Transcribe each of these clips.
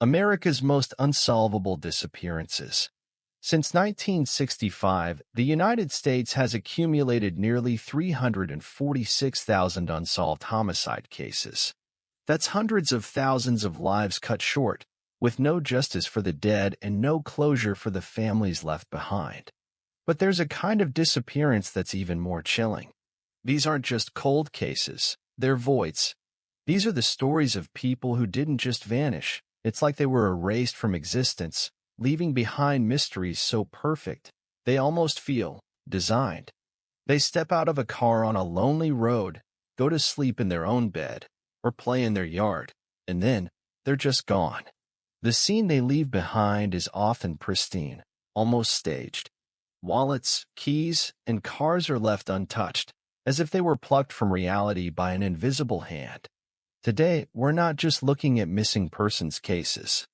America's most unsolvable disappearances. Since 1965, the United States has accumulated nearly 346,000 unsolved homicide cases. That's hundreds of thousands of lives cut short, with no justice for the dead and no closure for the families left behind. But there's a kind of disappearance that's even more chilling. These aren't just cold cases, they're voids. These are the stories of people who didn't just vanish. It's like they were erased from existence, leaving behind mysteries so perfect, they almost feel designed. They step out of a car on a lonely road, go to sleep in their own bed, or play in their yard, and then they're just gone. The scene they leave behind is often pristine, almost staged. Wallets, keys, and cars are left untouched, as if they were plucked from reality by an invisible hand. Today, we're not just looking at missing persons cases.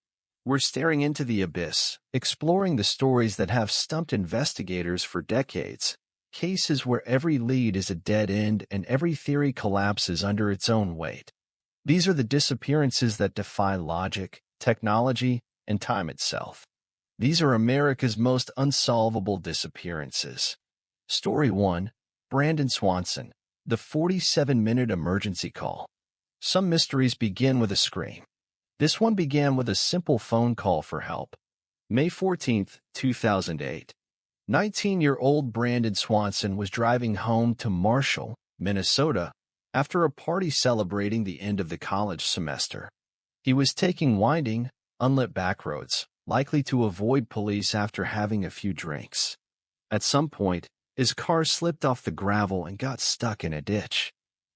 We're staring into the abyss, exploring the stories that have stumped investigators for decades, cases where every lead is a dead end and every theory collapses under its own weight. These are the disappearances that defy logic, technology, and time itself. These are America's most unsolvable disappearances. Story 1. Brandon Swanson, the 47-minute emergency call. Some mysteries begin with a scream. This one began with a simple phone call for help. May 14, 2008. 19-year-old Brandon Swanson was driving home to Marshall, Minnesota, after a party celebrating the end of the college semester. He was taking winding, unlit backroads, likely to avoid police after having a few drinks. At some point, his car slipped off the gravel and got stuck in a ditch.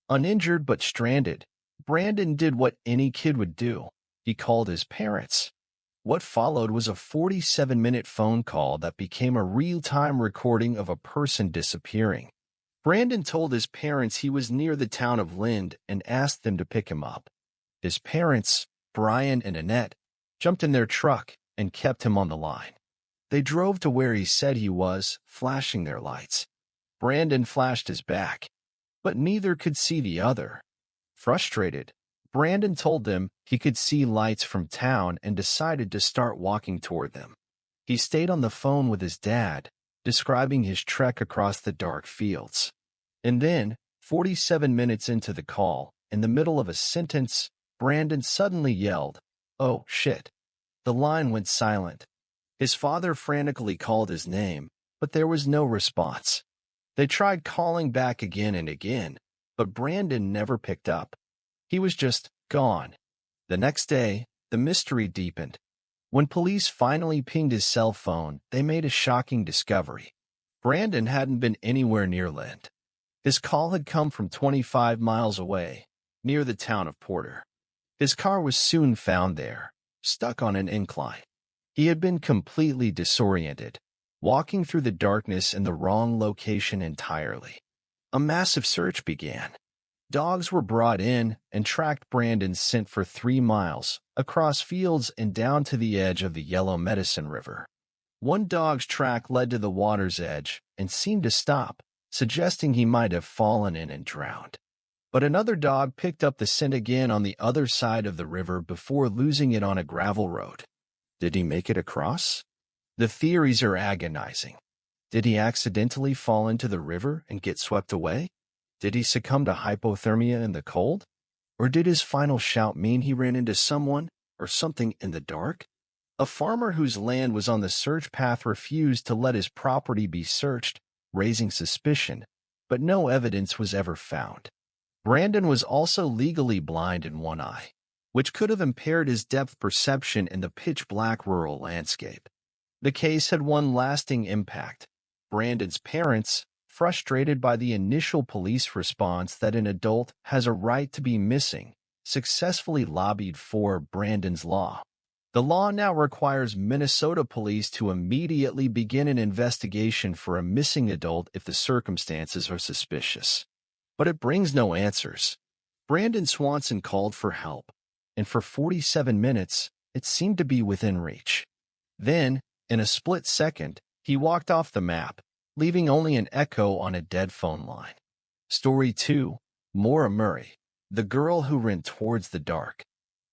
Uninjured but stranded, Brandon did what any kid would do. He called his parents. What followed was a 47-minute phone call that became a real-time recording of a person disappearing. Brandon told his parents he was near the town of Lind and asked them to pick him up. His parents, Brian and Annette, jumped in their truck and kept him on the line. They drove to where he said he was, flashing their lights. Brandon flashed his back, but neither could see the other. Frustrated, Brandon told them he could see lights from town and decided to start walking toward them. He stayed on the phone with his dad, describing his trek across the dark fields. And then, 47 minutes into the call, in the middle of a sentence, Brandon suddenly yelled, "Oh, shit." The line went silent. His father frantically called his name, but there was no response. They tried calling back again and again, but Brandon never picked up. He was just gone. The next day, the mystery deepened. When police finally pinged his cell phone, they made a shocking discovery. Brandon hadn't been anywhere near Lind. His call had come from 25 miles away, near the town of Porter. His car was soon found there, stuck on an incline. He had been completely disoriented, walking through the darkness in the wrong location entirely. A massive search began. Dogs were brought in and tracked Brandon's scent for 3 miles, across fields and down to the edge of the Yellow Medicine River. One dog's track led to the water's edge and seemed to stop, suggesting he might have fallen in and drowned. But another dog picked up the scent again on the other side of the river before losing it on a gravel road. Did he make it across? The theories are agonizing. Did he accidentally fall into the river and get swept away? Did he succumb to hypothermia in the cold? Or did his final shout mean he ran into someone or something in the dark? A farmer whose land was on the search path refused to let his property be searched, raising suspicion, but no evidence was ever found. Brandon was also legally blind in one eye, which could have impaired his depth perception in the pitch-black rural landscape. The case had one lasting impact. Brandon's parents, frustrated by the initial police response that an adult has a right to be missing, successfully lobbied for Brandon's law. The law now requires Minnesota police to immediately begin an investigation for a missing adult if the circumstances are suspicious. But it brings no answers. Brandon Swanson called for help, and for 47 minutes, it seemed to be within reach. Then, in a split second, he walked off the map, leaving only an echo on a dead phone line. Story 2. Maura Murray, the girl who ran towards the dark.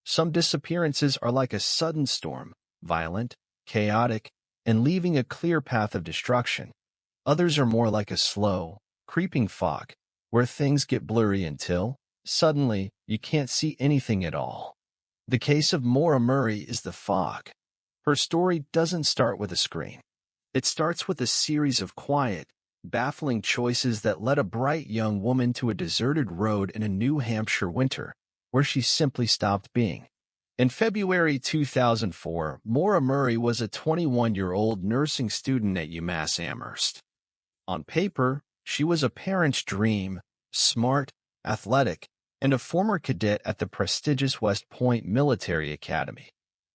Some disappearances are like a sudden storm, violent, chaotic, and leaving a clear path of destruction. Others are more like a slow, creeping fog, where things get blurry until, suddenly, you can't see anything at all. The case of Maura Murray is the fog. Her story doesn't start with a scream. It starts with a series of quiet, baffling choices that led a bright young woman to a deserted road in a New Hampshire winter, where she simply stopped being. In February 2004, Maura Murray was a 21-year-old nursing student at UMass Amherst. On paper, she was a parent's dream, smart, athletic, and a former cadet at the prestigious West Point Military Academy.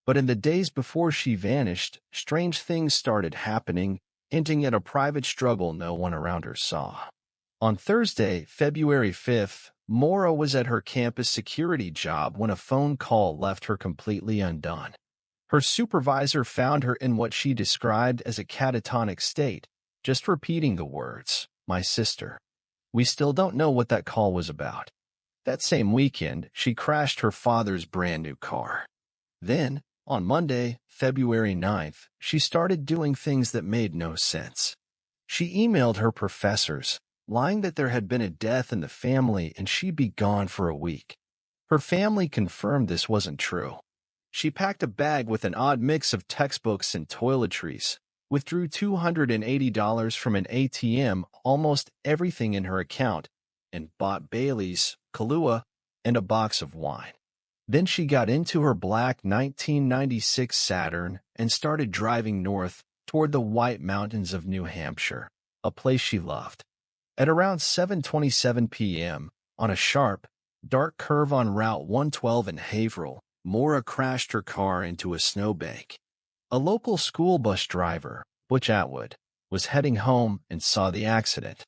But in the days before she vanished, strange things started happening, hinting at a private struggle no one around her saw. On Thursday, February 5th, Maura was at her campus security job when a phone call left her completely undone. Her supervisor found her in what she described as a catatonic state, just repeating the words, "My sister." We still don't know what that call was about. That same weekend, she crashed her father's brand new car. Then, on Monday, February 9th, she started doing things that made no sense. She emailed her professors, lying that there had been a death in the family and she'd be gone for a week. Her family confirmed this wasn't true. She packed a bag with an odd mix of textbooks and toiletries, withdrew $280 from an ATM, almost everything in her account, and bought Bailey's, Kahlua, and a box of wine. Then she got into her black 1996 Saturn and started driving north toward the White Mountains of New Hampshire, a place she loved. At around 7:27 p.m., on a sharp, dark curve on Route 112 in Haverhill, Maura crashed her car into a snowbank. A local school bus driver, Butch Atwood, was heading home and saw the accident.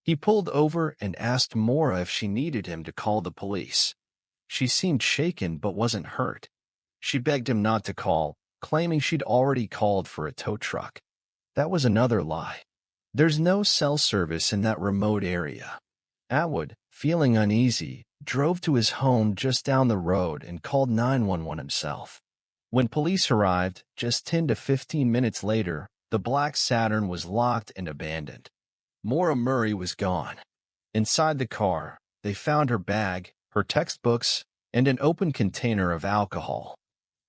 He pulled over and asked Maura if she needed him to call the police. She seemed shaken but wasn't hurt. She begged him not to call, claiming she'd already called for a tow truck. That was another lie. There's no cell service in that remote area. Atwood, feeling uneasy, drove to his home just down the road and called 911 himself. When police arrived, just 10 to 15 minutes later, the black Saturn was locked and abandoned. Maura Murray was gone. Inside the car, they found her bag, her textbooks, and an open container of alcohol.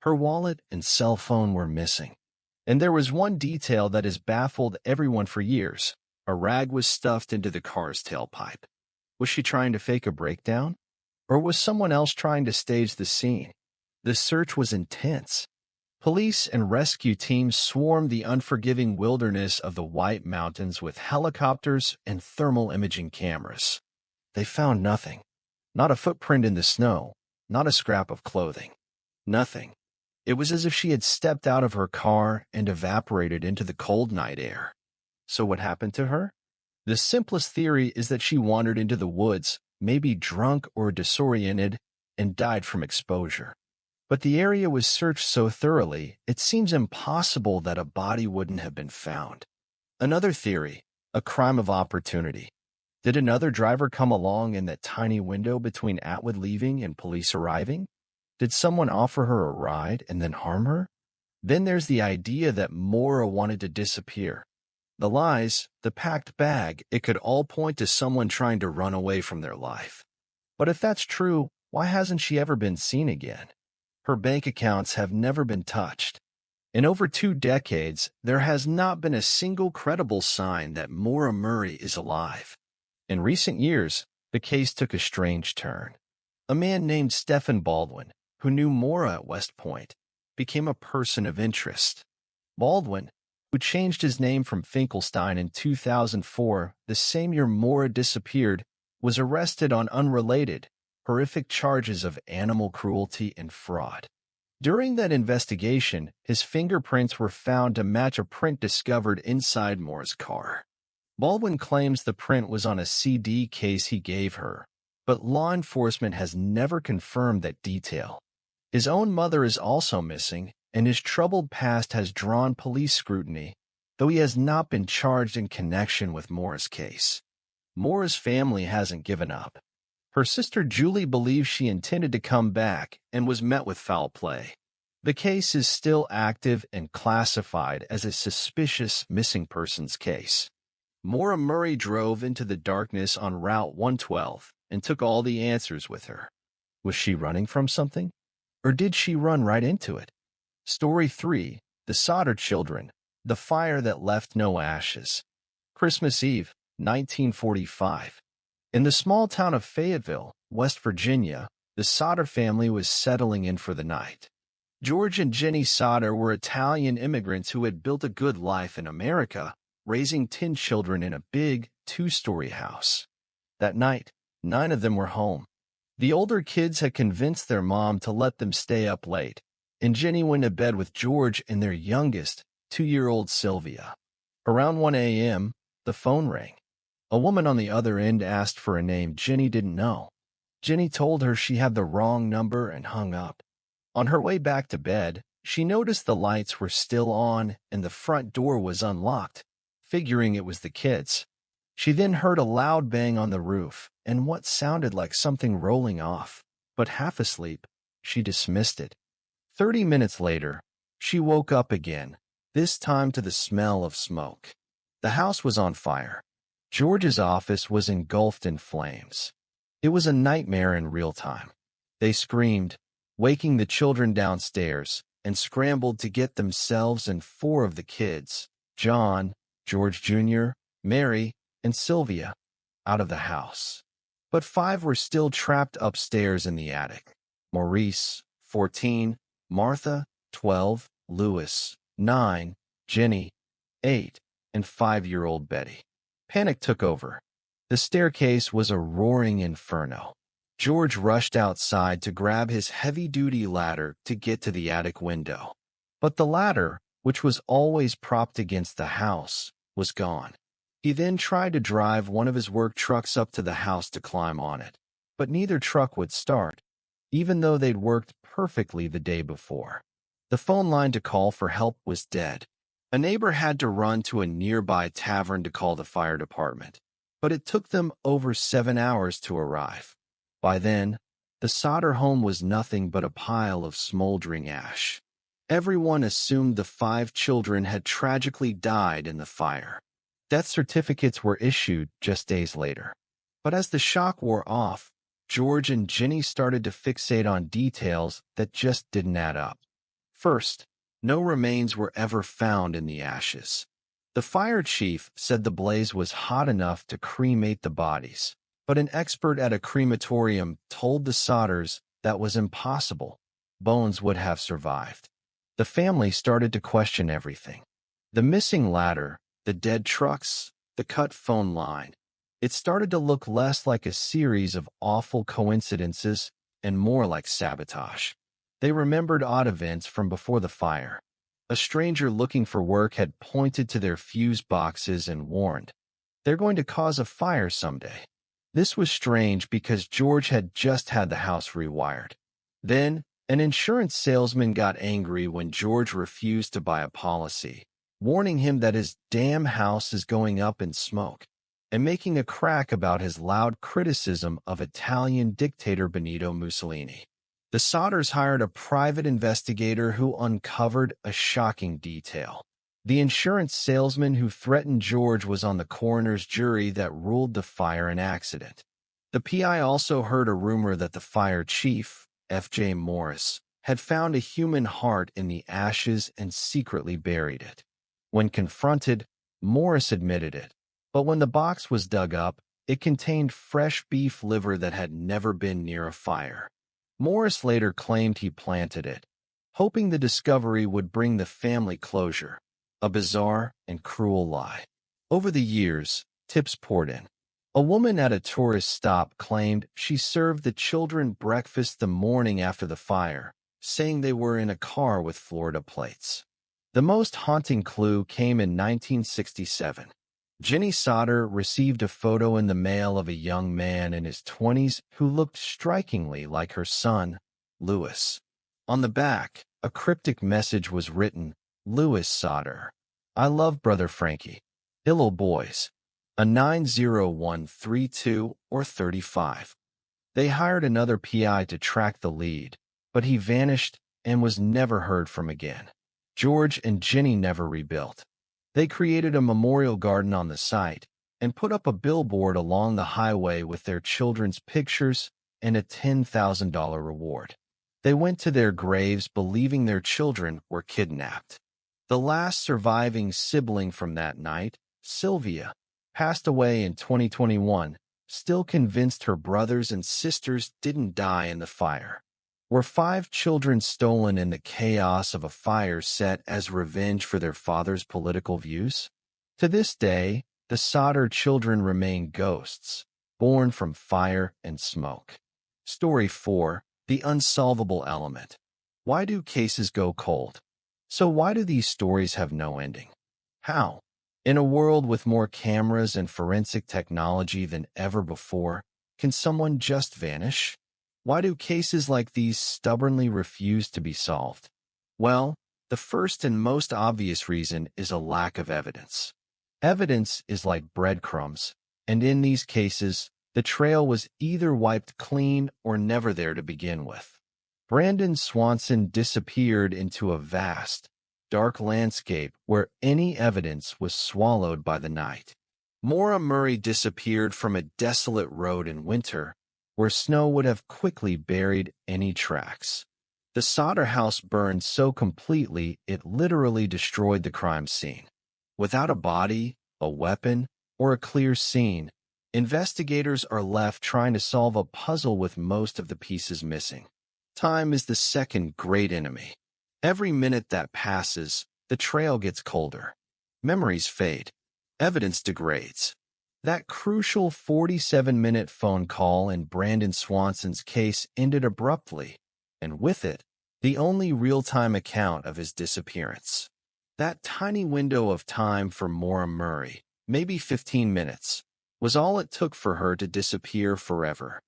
Her wallet and cell phone were missing. And there was one detail that has baffled everyone for years. A rag was stuffed into the car's tailpipe. Was she trying to fake a breakdown? Or was someone else trying to stage the scene? The search was intense. Police and rescue teams swarmed the unforgiving wilderness of the White Mountains with helicopters and thermal imaging cameras. They found nothing. Not a footprint in the snow, not a scrap of clothing. Nothing. It was as if she had stepped out of her car and evaporated into the cold night air. So what happened to her? The simplest theory is that she wandered into the woods, maybe drunk or disoriented, and died from exposure. But the area was searched so thoroughly, it seems impossible that a body wouldn't have been found. Another theory, a crime of opportunity. Did another driver come along in that tiny window between Atwood leaving and police arriving? Did someone offer her a ride and then harm her? Then there's the idea that Maura wanted to disappear. The lies, the packed bag, it could all point to someone trying to run away from their life. But if that's true, why hasn't she ever been seen again? Her bank accounts have never been touched. In over 2 decades, there has not been a single credible sign that Maura Murray is alive. In recent years, the case took a strange turn. A man named Stephen Baldwin, who knew Maura at West Point, became a person of interest. Baldwin, who changed his name from Finkelstein in 2004, the same year Maura disappeared, was arrested on unrelated, horrific charges of animal cruelty and fraud. During that investigation, his fingerprints were found to match a print discovered inside Maura's car. Baldwin claims the print was on a CD case he gave her, but law enforcement has never confirmed that detail. His own mother is also missing, and his troubled past has drawn police scrutiny, though he has not been charged in connection with Maura's case. Maura's family hasn't given up. Her sister Julie believes she intended to come back and was met with foul play. The case is still active and classified as a suspicious missing persons case. Maura Murray drove into the darkness on Route 112 and took all the answers with her. Was she running from something? Or did she run right into it? Story 3. The Sodder Children. The Fire That Left No Ashes. Christmas Eve, 1945. In the small town of Fayetteville, West Virginia, the Sodder family was settling in for the night. George and Jenny Sodder were Italian immigrants who had built a good life in America, raising 10 children in a big, 2-story house. That night, 9 of them were home. The older kids had convinced their mom to let them stay up late, and Jenny went to bed with George and their youngest, 2-year-old Sylvia. Around 1 a.m., the phone rang. A woman on the other end asked for a name Jenny didn't know. Jenny told her she had the wrong number and hung up. On her way back to bed, she noticed the lights were still on and the front door was unlocked, figuring it was the kids. She then heard a loud bang on the roof and what sounded like something rolling off, but half asleep, she dismissed it. 30 minutes later, she woke up again, this time to the smell of smoke. The house was on fire. George's office was engulfed in flames. It was a nightmare in real time. They screamed, waking the children downstairs, and scrambled to get themselves and 4 of the kids, John, George Jr., Mary, and Sylvia, out of the house. But 5 were still trapped upstairs in the attic. Maurice, 14, Martha, 12, Louis, 9, Jenny, 8, and 5-year-old Betty. Panic took over. The staircase was a roaring inferno. George rushed outside to grab his heavy-duty ladder to get to the attic window. But the ladder, which was always propped against the house, was gone. He then tried to drive one of his work trucks up to the house to climb on it, but neither truck would start, even though they'd worked perfectly the day before. The phone line to call for help was dead. A neighbor had to run to a nearby tavern to call the fire department, but it took them over 7 hours to arrive. By then, the Sodder home was nothing but a pile of smoldering ash. Everyone assumed the 5 children had tragically died in the fire. Death certificates were issued just days later. But as the shock wore off, George and Jenny started to fixate on details that just didn't add up. First, no remains were ever found in the ashes. The fire chief said the blaze was hot enough to cremate the bodies, but an expert at a crematorium told the Sodders that was impossible. Bones would have survived. The family started to question everything. The missing ladder, the dead trucks, the cut phone line. It started to look less like a series of awful coincidences and more like sabotage. They remembered odd events from before the fire. A stranger looking for work had pointed to their fuse boxes and warned, "They're going to cause a fire someday." This was strange because George had just had the house rewired. Then, an insurance salesman got angry when George refused to buy a policy, warning him that his damn house is going up in smoke, and making a crack about his loud criticism of Italian dictator Benito Mussolini. The Sodders hired a private investigator who uncovered a shocking detail. The insurance salesman who threatened George was on the coroner's jury that ruled the fire an accident. The PI also heard a rumor that the fire chief, F.J. Morris, had found a human heart in the ashes and secretly buried it. When confronted, Morris admitted it, but when the box was dug up, it contained fresh beef liver that had never been near a fire. Morris later claimed he planted it, hoping the discovery would bring the family closure, a bizarre and cruel lie. Over the years, tips poured in. A woman at a tourist stop claimed she served the children breakfast the morning after the fire, saying they were in a car with Florida plates. The most haunting clue came in 1967. Jenny Sodder received a photo in the mail of a young man in his 20s who looked strikingly like her son, Louis. On the back, a cryptic message was written, "Louis Sodder. I love brother Frankie. Illo boys." A 90132 or 35. They hired another PI to track the lead, but he vanished and was never heard from again. George and Jenny never rebuilt. They created a memorial garden on the site and put up a billboard along the highway with their children's pictures and a $10,000 reward. They went to their graves believing their children were kidnapped. The last surviving sibling from that night, Sylvia, passed away in 2021, still convinced her brothers and sisters didn't die in the fire. Were 5 children stolen in the chaos of a fire set as revenge for their father's political views? To this day, the Sodder children remain ghosts, born from fire and smoke. Story 4. The unsolvable element. Why do cases go cold? So why do these stories have no ending? How? In a world with more cameras and forensic technology than ever before, can someone just vanish? Why do cases like these stubbornly refuse to be solved? Well, the first and most obvious reason is a lack of evidence. Evidence is like breadcrumbs, and in these cases, the trail was either wiped clean or never there to begin with. Brandon Swanson disappeared into a vast, dark landscape where any evidence was swallowed by the night. Maura Murray disappeared from a desolate road in winter, where snow would have quickly buried any tracks. The Sodder house burned so completely it literally destroyed the crime scene. Without a body, a weapon, or a clear scene, investigators are left trying to solve a puzzle with most of the pieces missing. Time is the second great enemy. Every minute that passes, the trail gets colder. Memories fade. Evidence degrades. That crucial 47-minute phone call in Brandon Swanson's case ended abruptly, and with it, the only real-time account of his disappearance. That tiny window of time for Maura Murray, maybe 15 minutes, was all it took for her to disappear forever.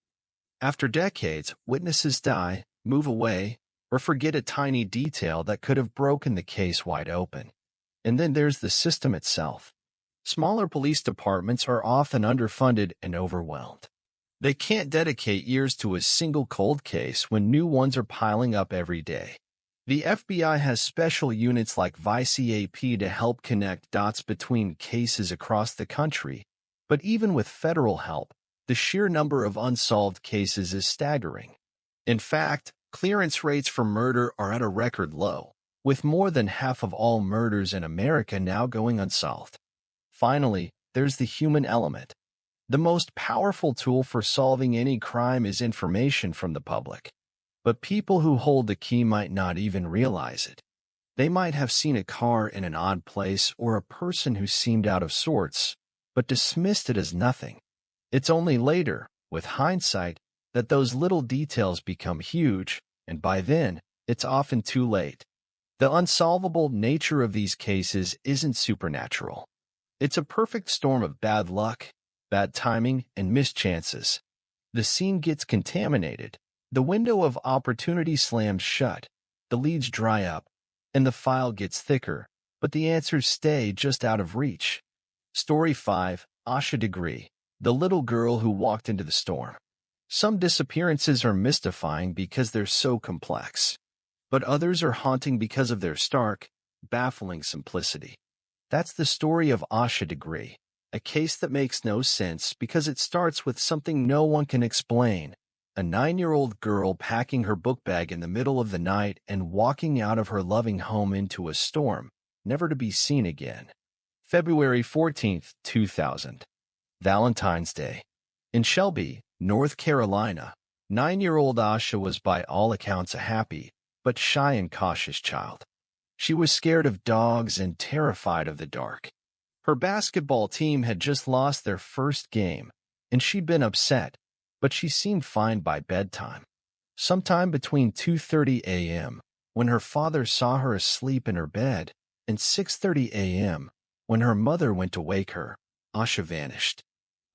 After decades, witnesses die, move away, or forget a tiny detail that could have broken the case wide open. And then there's the system itself. Smaller police departments are often underfunded and overwhelmed. They can't dedicate years to a single cold case when new ones are piling up every day. The FBI has special units like VICAP to help connect dots between cases across the country, but even with federal help, the sheer number of unsolved cases is staggering. In fact, clearance rates for murder are at a record low, with more than half of all murders in America now going unsolved. Finally, there's the human element. The most powerful tool for solving any crime is information from the public. But people who hold the key might not even realize it. They might have seen a car in an odd place or a person who seemed out of sorts, but dismissed it as nothing. It's only later, with hindsight, that those little details become huge, and by then, it's often too late. The unsolvable nature of these cases isn't supernatural. It's a perfect storm of bad luck, bad timing, and mischances. The scene gets contaminated, the window of opportunity slams shut, the leads dry up, and the file gets thicker, but the answers stay just out of reach. Story 5. Asha Degree, the little girl who walked into the storm. Some disappearances are mystifying because they're so complex, but others are haunting because of their stark, baffling simplicity. That's the story of Asha Degree, a case that makes no sense because it starts with something no one can explain. A 9-year-old girl packing her book bag in the middle of the night and walking out of her loving home into a storm, never to be seen again. February 14, 2000. Valentine's Day. In Shelby, North Carolina, 9-year-old Asha was by all accounts a happy, but shy and cautious child. She was scared of dogs and terrified of the dark. Her basketball team had just lost their first game, and she'd been upset, but she seemed fine by bedtime. Sometime between 2:30 a.m., when her father saw her asleep in her bed, and 6:30 a.m., when her mother went to wake her, Asha vanished.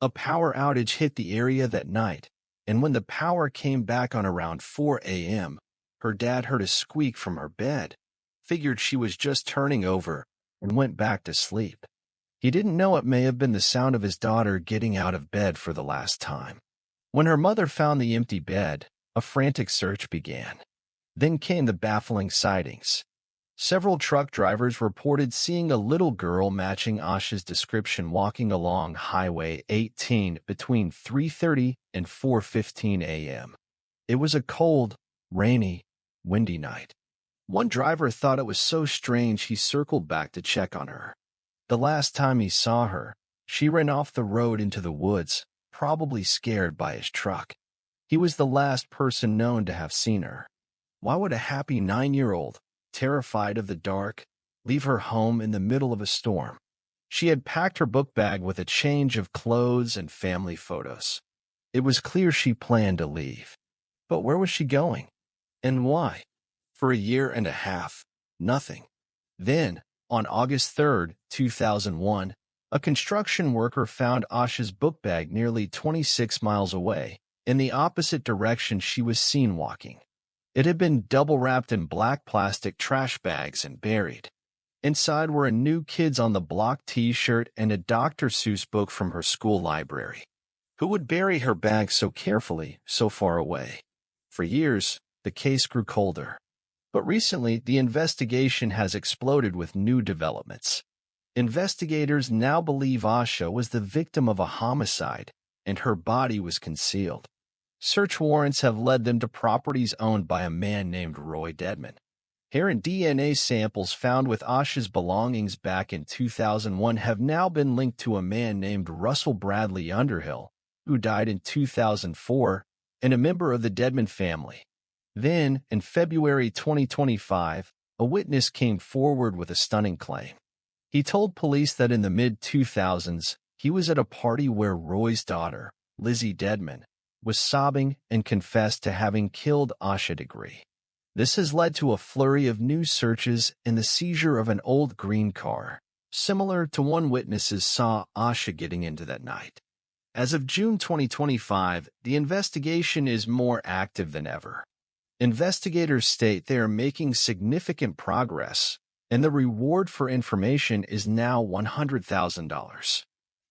A power outage hit the area that night, and when the power came back on around 4 a.m., her dad heard a squeak from her bed, figured she was just turning over, and went back to sleep. He didn't know it may have been the sound of his daughter getting out of bed for the last time. When her mother found the empty bed, a frantic search began. Then came the baffling sightings. Several truck drivers reported seeing a little girl matching Asha's description walking along Highway 18 between 3:30 and 4:15 a.m. It was a cold, rainy, windy night. One driver thought it was so strange he circled back to check on her. The last time he saw her, she ran off the road into the woods, probably scared by his truck. He was the last person known to have seen her. Why would a happy 9-year-old, terrified of the dark, leave her home in the middle of a storm? She had packed her book bag with a change of clothes and family photos. It was clear she planned to leave. But where was she going? And why? For a year and a half, nothing. Then, on August 3, 2001, a construction worker found Asha's book bag nearly 26 miles away, in the opposite direction she was seen walking. It had been double-wrapped in black plastic trash bags and buried. Inside were a New Kids on the Block t-shirt and a Dr. Seuss book from her school library. Who would bury her bag so carefully, so far away? For years, the case grew colder. But recently, the investigation has exploded with new developments. Investigators now believe Asha was the victim of a homicide, and her body was concealed. Search warrants have led them to properties owned by a man named Roy Dedman. Hair and DNA samples found with Asha's belongings back in 2001 have now been linked to a man named Russell Bradley Underhill, who died in 2004, and a member of the Dedman family. Then, in February 2025, a witness came forward with a stunning claim. He told police that in the mid-2000s, he was at a party where Roy's daughter, Lizzie Dedman, was sobbing and confessed to having killed Asha Degree. This has led to a flurry of new searches and the seizure of an old green car, similar to one witnesses saw Asha getting into that night. As of June 2025, the investigation is more active than ever. Investigators state they are making significant progress, and the reward for information is now $100,000.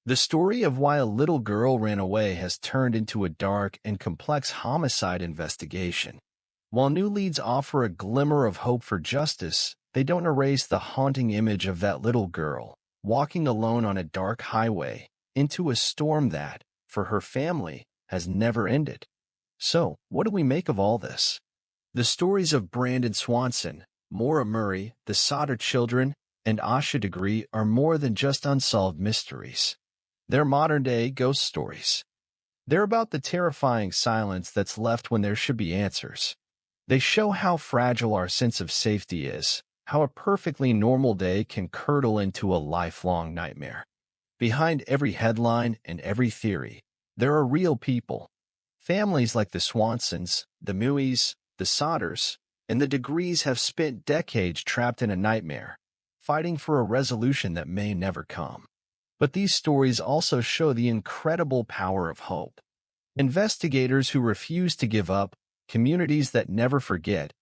The story of why a little girl ran away has turned into a dark and complex homicide investigation. While new leads offer a glimmer of hope for justice, they don't erase the haunting image of that little girl, walking alone on a dark highway, into a storm that, for her family, has never ended. So, what do we make of all this? The stories of Brandon Swanson, Maura Murray, the Sodder children, and Asha Degree are more than just unsolved mysteries. They're modern-day ghost stories. They're about the terrifying silence that's left when there should be answers. They show how fragile our sense of safety is, how a perfectly normal day can curdle into a lifelong nightmare. Behind every headline and every theory, there are real people. Families like the Swansons, the Mueys, the Sodders, and the Degrees have spent decades trapped in a nightmare, fighting for a resolution that may never come. But these stories also show the incredible power of hope. Investigators who refuse to give up, communities that never forget,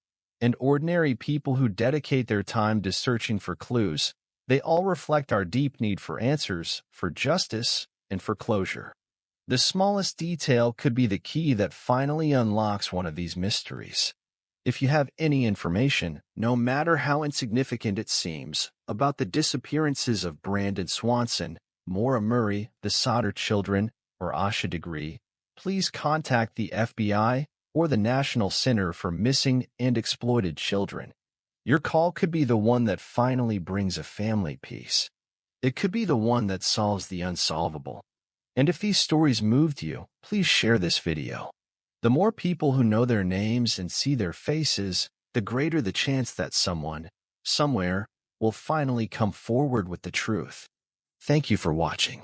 and ordinary people who dedicate their time to searching for clues, they all reflect our deep need for answers, for justice, and for closure. The smallest detail could be the key that finally unlocks one of these mysteries. If you have any information, no matter how insignificant it seems, about the disappearances of Brandon Swanson, Maura Murray, the Sodder children, or Asha Degree, please contact the FBI or the National Center for Missing and Exploited Children. Your call could be the one that finally brings a family peace. It could be the one that solves the unsolvable. And if these stories moved you, please share this video. The more people who know their names and see their faces, the greater the chance that someone, somewhere, will finally come forward with the truth. Thank you for watching.